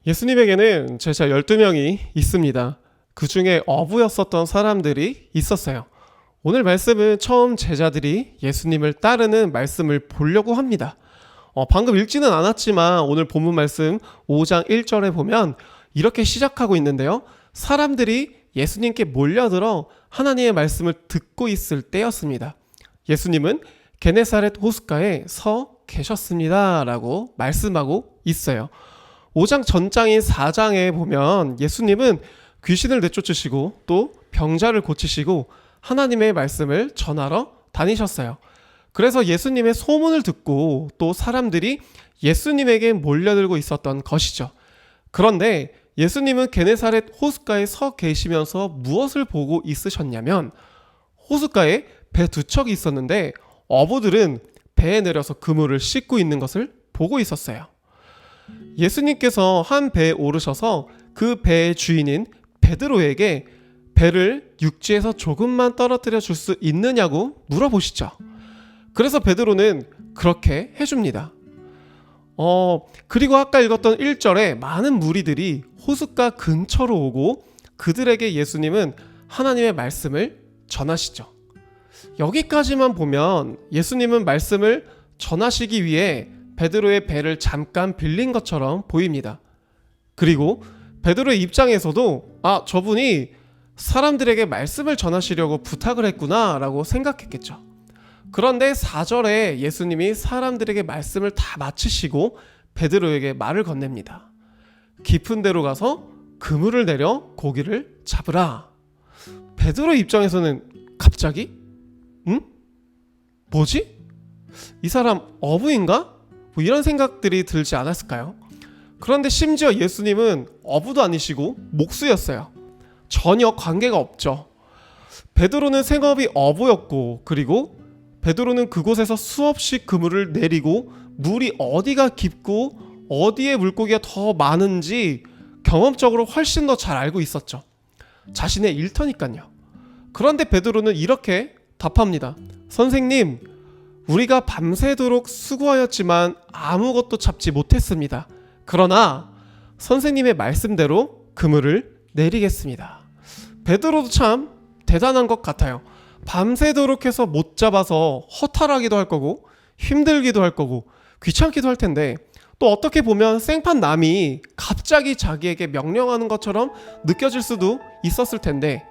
예수님에게는 제자 12명이 있습니다. 그 중에 어부였었던 사람들이 있었어요. 오늘 말씀은 처음 제자들이 예수님을 따르는 말씀을 보려고 합니다. 방금 읽지는 않았지만 오늘 본문 말씀 5장 1절에 보면 이렇게 시작하고 있는데요. 사람들이 예수님께 몰려들어 하나님의 말씀을 듣고 있을 때였습니다. 예수님은 게네사렛 호숫가에 서 계셨습니다 라고 말씀하고 있어요. 5장 전장인 4장에 보면 예수님은 귀신을 내쫓으시고 또 병자를 고치시고 하나님의 말씀을 전하러 다니셨어요. 그래서 예수님의 소문을 듣고 또 사람들이 예수님에게 몰려들고 있었던 것이죠. 그런데 예수님은 게네사렛 호숫가에 서 계시면서 무엇을 보고 있으셨냐면 호숫가에 배 두 척이 있었는데 어부들은 배에 내려서 그물을 씻고 있는 것을 보고 있었어요. 예수님께서 한 배에 오르셔서 그 배의 주인인 베드로에게 배를 육지에서 조금만 떨어뜨려 줄 수 있느냐고 물어보시죠. 그래서 베드로는 그렇게 해줍니다. 그리고 아까 읽었던 1절에 많은 무리들이 호숫가 근처로 오고 그들에게 예수님은 하나님의 말씀을 전하시죠. 여기까지만 보면 예수님은 말씀을 전하시기 위해 베드로의 배를 잠깐 빌린 것처럼 보입니다. 그리고 베드로의 입장에서도 저분이 사람들에게 말씀을 전하시려고 부탁을 했구나 라고 생각했겠죠. 그런데 4절에 예수님이 사람들에게 말씀을 다 마치시고 베드로에게 말을 건넵니다. 깊은 데로 가서 그물을 내려 고기를 잡으라. 베드로의 입장에서는 갑자기? 뭐지? 이 사람 어부인가? 이런 생각들이 들지 않았을까요? 그런데 심지어 예수님은 어부도 아니시고 목수였어요. 전혀 관계가 없죠. 베드로는 생업이 어부였고 그리고 베드로는 그곳에서 수없이 그물을 내리고 물이 어디가 깊고 어디에 물고기가 더 많은지 경험적으로 훨씬 더 잘 알고 있었죠. 자신의 일터니까요. 그런데 베드로는 이렇게 답합니다. 선생님, 우리가 밤새도록 수고하였지만 아무것도 잡지 못했습니다. 그러나 선생님의 말씀대로 그물을 내리겠습니다. 베드로도 참 대단한 것 같아요. 밤새도록 해서 못 잡아서 허탈하기도 할 거고 힘들기도 할 거고 귀찮기도 할 텐데 또 어떻게 보면 생판 남이 갑자기 자기에게 명령하는 것처럼 느껴질 수도 있었을 텐데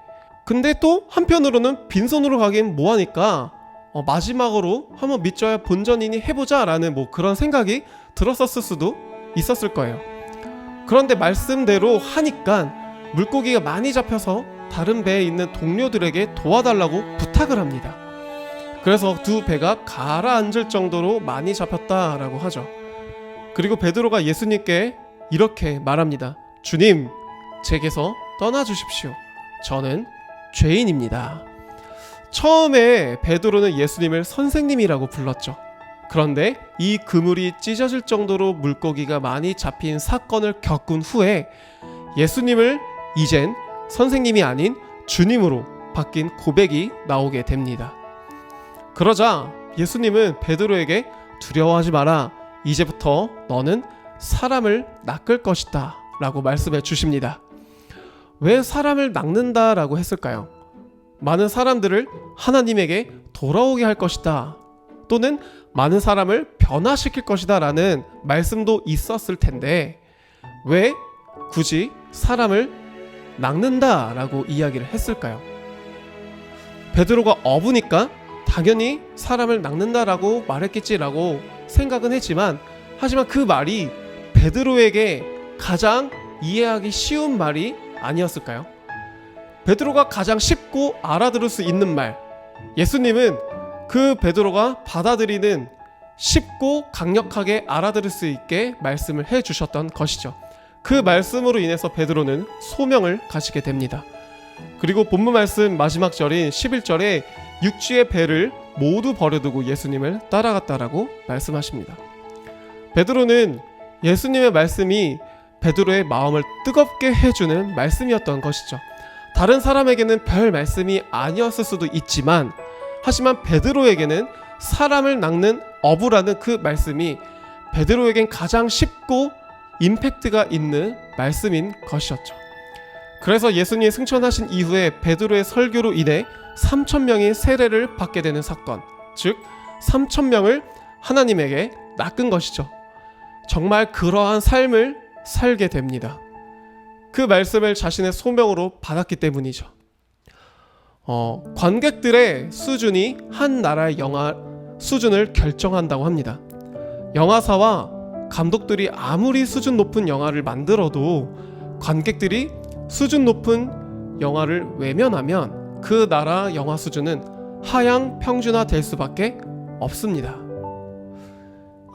근데 또 한편으로는 빈손으로 가긴 뭐하니까 마지막으로 한번 믿져야 본전이니 해보자 라는 그런 생각이 들었었을 수도 있었을 거예요. 그런데 말씀대로 하니까 물고기가 많이 잡혀서 다른 배에 있는 동료들에게 도와달라고 부탁을 합니다. 그래서 두 배가 가라앉을 정도로 많이 잡혔다라고 하죠. 그리고 베드로가 예수님께 이렇게 말합니다. 주님, 제게서 떠나주십시오. 저는 죄인입니다. 처음에 베드로는 예수님을 선생님이라고 불렀죠. 그런데 이 그물이 찢어질 정도로 물고기가 많이 잡힌 사건을 겪은 후에 예수님을 이젠 선생님이 아닌 주님으로 바뀐 고백이 나오게 됩니다. 그러자 예수님은 베드로에게 두려워하지 마라. 이제부터 너는 사람을 낚을 것이다 라고 말씀해 주십니다. 왜 사람을 낚는다 라고 했을까요? 많은 사람들을 하나님에게 돌아오게 할 것이다 또는 많은 사람을 변화시킬 것이다 라는 말씀도 있었을 텐데 왜 굳이 사람을 낚는다 라고 이야기를 했을까요? 베드로가 어부니까 당연히 사람을 낚는다 라고 말했겠지라고 생각은 했지만 하지만 그 말이 베드로에게 가장 이해하기 쉬운 말이 아니었을까요? 베드로가 가장 쉽고 알아들을 수 있는 말, 예수님은 그 베드로가 받아들이는 쉽고 강력하게 알아들을 수 있게 말씀을 해주셨던 것이죠. 그 말씀으로 인해서 베드로는 소명을 가지게 됩니다. 그리고 본문 말씀 마지막 절인 11절에 육지의 배를 모두 버려두고 예수님을 따라갔다라고 말씀하십니다. 베드로는 예수님의 말씀이 베드로의 마음을 뜨겁게 해주는 말씀이었던 것이죠. 다른 사람에게는 별 말씀이 아니었을 수도 있지만 하지만 베드로에게는 사람을 낚는 어부라는 그 말씀이 베드로에겐 가장 쉽고 임팩트가 있는 말씀인 것이었죠. 그래서 예수님이 승천하신 이후에 베드로의 설교로 인해 3,000명이 세례를 받게 되는 사건, 즉 3,000명을 하나님에게 낚은 것이죠. 정말 그러한 삶을 살게 됩니다. 그 말씀을 자신의 소명으로 받았기 때문이죠. 관객들의 수준이 한 나라의 영화 수준을 결정한다고 합니다. 영화사와 감독들이 아무리 수준 높은 영화를 만들어도 관객들이 수준 높은 영화를 외면하면 그 나라 영화 수준은 하향 평준화 될 수밖에 없습니다.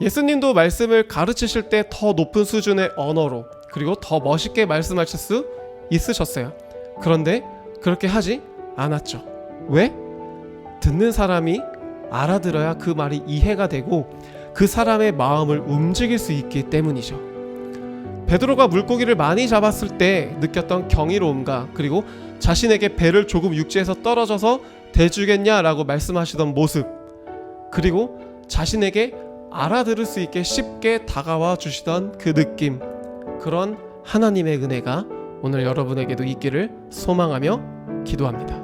예수님도 말씀을 가르치실 때 더 높은 수준의 언어로 그리고 더 멋있게 말씀하실 수 있으셨어요. 그런데 그렇게 하지 않았죠. 왜? 듣는 사람이 알아들어야 그 말이 이해가 되고 그 사람의 마음을 움직일 수 있기 때문이죠. 베드로가 물고기를 많이 잡았을 때 느꼈던 경이로움과 그리고 자신에게 배를 조금 육지에서 떨어져서 대주겠냐라고 말씀하시던 모습, 그리고 자신에게 알아들을 수 있게 쉽게 다가와 주시던 그 느낌, 그런 하나님의 은혜가 오늘 여러분에게도 있기를 소망하며 기도합니다.